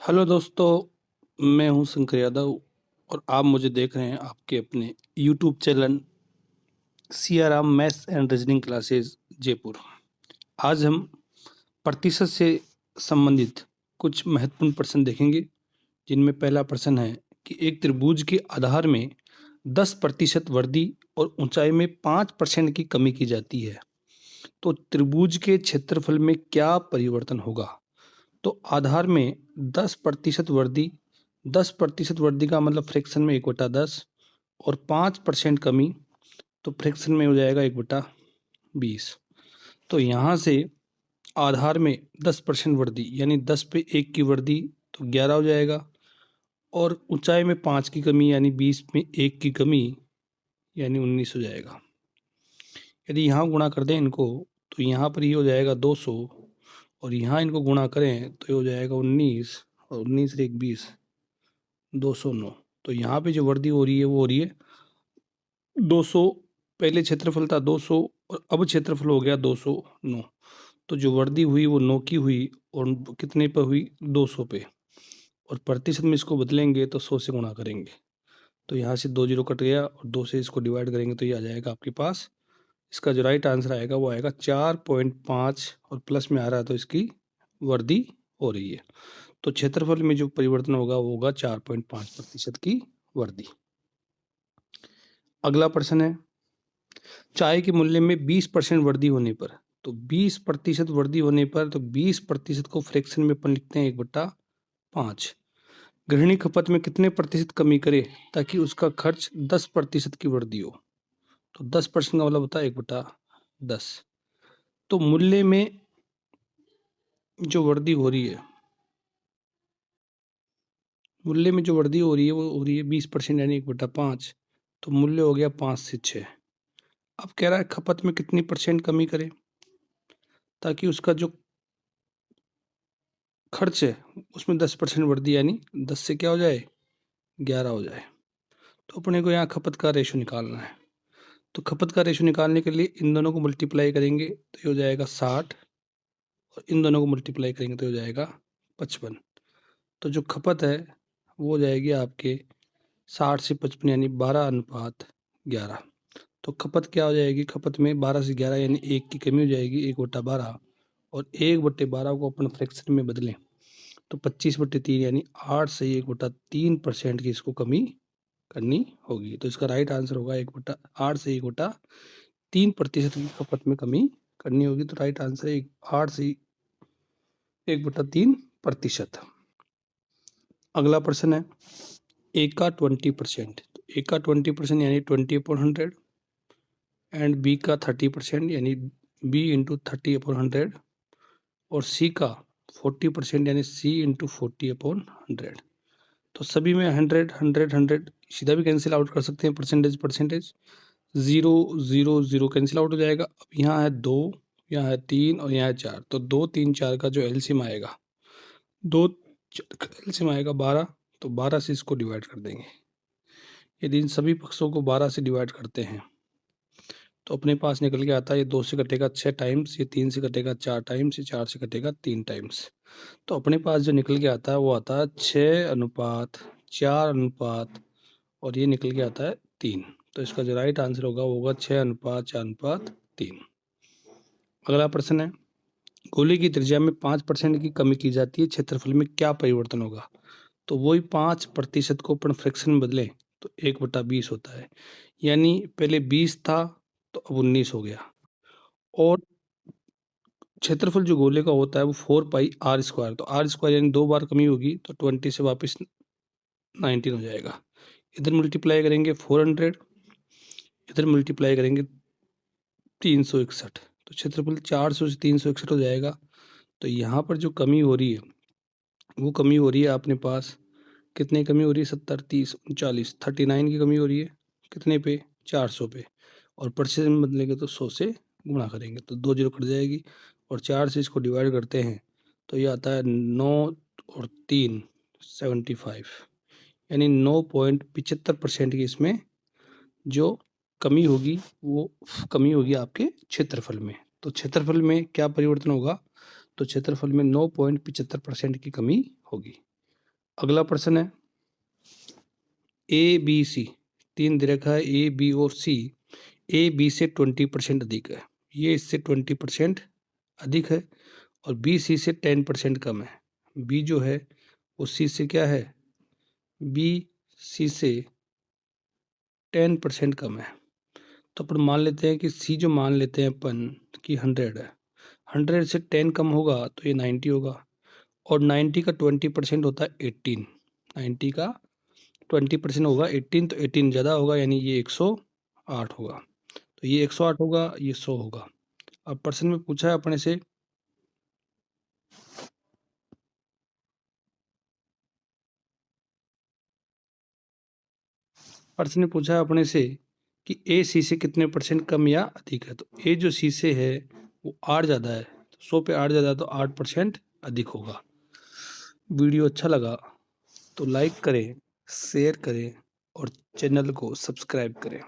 Hello दोस्तों, मैं हूं शंकर यादव और आप मुझे देख रहे हैं आपके अपने YouTube channel Siyaram maths and reasoning classes Jaipur. आज हम प्रतिशत से संबंधित कुछ महत्वपूर्ण प्रश्न देखेंगे, जिनमें पहला प्रश्न है कि एक त्रिभुज के आधार में 10% वृद्धि और ऊंचाई में 5% की कमी की जाती है, तो त्रिभुज के क्षेत्रफल में क्या परिवर्तन होगा। तो आधार में 10% वृद्धि, 10% का मतलब फ्रैक्शन में 1/10 और 5% कमी, तो फ्रैक्शन में हो जाएगा 1/20। तो यहाँ से आधार में 10% वृद्धि यानी 10 पे 1 की वृद्धि तो 11 हो जाएगा, और ऊंचाई में 5 की कमी यानी 20 में 1 की कमी यानी 19 हो जाएगा। यदि यहाँ गुणा कर दें इनको तो यहाँ पर ये हो जाएगा 200, और यहाँ इनको गुणा करें तो ये हो जाएगा 19, और 19 से 1 20, 209। तो यहाँ पे जो वृद्धि हो रही है वो हो रही है 200। पहले क्षेत्रफल था 200 और अब क्षेत्रफल हो गया 209। तो जो वृद्धि हुई वो 9 की हुई, और कितने पे हुई 200 पे, और प्रतिशत में इसको बदलेंगे तो 100 से गुणा करेंगे। तो यहाँ से 2 जीरो कट गया और 2 से इसको डिवाइड करेंगे तो ये आ जाएगा आपके पास। इसका जो राइट आंसर आएगा वो आएगा 4.5, और प्लस में आ रहा है तो इसकी वृद्धि हो रही है। तो क्षेत्रफल में जो परिवर्तन होगा वो होगा 4.5% की वृद्धि। अगला प्रश्न है, चाय के मूल्य में 20% वृद्धि होने पर, तो 20% वृद्धि होने पर तो 20% को फ्रैक्शन में अपन लिखते हैं 1/5। गृहिणी खपत में कितने प्रतिशत कमी करे ताकि उसका खर्च 10% की वृद्धि हो। तो 10% का मतलब होता है 1/10। तो मूल्य में जो वृद्धि हो रही है, मूल्य में जो वृद्धि हो रही है वो हो रही है 20% यानी 1/5। तो मूल्य हो गया 5 से 6। अब कह रहा है खपत में कितनी परसेंट कमी करे ताकि उसका जो खर्च है उसमें 10% वृद्धि यानी 10 से क्या हो जाए 11 हो जाए। तो अपने को यहाँ खपत का रेशो निकालना है। तो खपत का रेशो निकालने के लिए इन दोनों को मल्टीप्लाई करेंगे तो ये हो जाएगा 60, और इन दोनों को मल्टीप्लाई करेंगे तो हो जाएगा 55। तो जो खपत है वो हो जाएगी आपके 60 से 55 यानी 12:11। तो खपत क्या हो जाएगी, खपत में 12 से 11 यानी 1 की कमी हो जाएगी 1/12, और 1/12 को अपन फ्रैक्शन में बदलें तो 25/3 यानी 8 से 1/3% की इसको कमी करनी होगी। तो इसका राइट आंसर होगा 1/8 से 1/3% की खपत में कमी करनी होगी। तो राइट आंसर है 8 से 1/3%। अगला प्रश्न है, ए का 20%, तो ए का 20% यानी 20/100, एंड बी का 30% यानी बी इंटू 30/100, और सी का 40% यानी सी इंटू 40/100। तो सभी में 100 100 100 सीधा भी कैंसिल आउट कर सकते हैं, परसेंटेज परसेंटेज, 0 0 0 कैंसिल आउट हो जाएगा। अब यहाँ है 2, यहाँ है 3 और यहाँ है 4। तो 2 3 4 का जो एलसीएम आएगा, 2 4 का एलसीएम आएगा 12। तो 12 से इसको डिवाइड कर देंगे। यदि इन सभी पक्षों को 12 से डिवाइड करते हैं तो अपने पास निकल के आता है, ये 2 से कटेगा 6 टाइम्स, ये 3 से कटेगा 4 टाइम्स, ये 4 से कटेगा 3 टाइम्स। तो अपने पास जो निकल के आता है वो आता है 6:4, और ये निकल के आता है 3। तो इसका जो राइट आंसर होगा वो होगा 6:4:3। अगला प्रश्न है, गोले की त्रिज्या में 5% की कमी की जाती है, क्षेत्रफल में क्या परिवर्तन होगा। तो वही 5% को अपन फ्रैक्शन में बदलें तो 1/20 होता है, यानी पहले 20 था तो अब 19 हो गया। और क्षेत्रफल जो गोले का होता है वो 4πr², तो r² यानी 2 बार कमी होगी तो 20 से वापस 19 हो जाएगा। इधर मल्टीप्लाई करेंगे 400, इधर मल्टीप्लाई करेंगे 361, तो क्षेत्रफल 400 से 361 हो जाएगा। तो यहाँ पर जो कमी हो रही है वो कमी हो रही है अपने पास, कितनी कमी हो रही है, 70 30 39 39 की कमी हो रही है। कितने पे, 400 पे, और प्रतिशत में बदलेंगे तो 100 से गुणा करेंगे तो 2 जीरो कट जाएगी, और 4 से इसको डिवाइड करते हैं तो ये आता है 9 और 3 75, यानी 9.75% की इसमें जो कमी होगी वो कमी होगी आपके क्षेत्रफल में। तो क्षेत्रफल में क्या परिवर्तन होगा, तो क्षेत्रफल में 9.75% की कमी होगी। अगला प्रश्न है ए बी सी, 3 दे रखा है ए बी और सी, ए बी से 20% अधिक है, ये इससे 20% अधिक है, और बी सी से 10% कम है। बी जो है वो सी से क्या है, बी सी से 10% कम है। तो अपन मान लेते हैं कि सी जो मान लेते हैं अपन कि 100 है, 100 से 10 कम होगा तो ये 90 होगा, और 90 का 20% होता है 18, 90 का 20% होगा 18, तो 18 ज़्यादा होगा, यानी ये 108 होगा। तो ये 108 होगा, ये 100 होगा। अब प्रश्न में पूछा है अपने से कि ए सी से कितने % कम या अधिक है। तो ए जो सी से है वो 8 ज़्यादा है, तो 100 पे 8 ज़्यादा है, तो 8% अधिक होगा। वीडियो अच्छा लगा तो लाइक करें, शेयर करें और चैनल को सब्सक्राइब करें।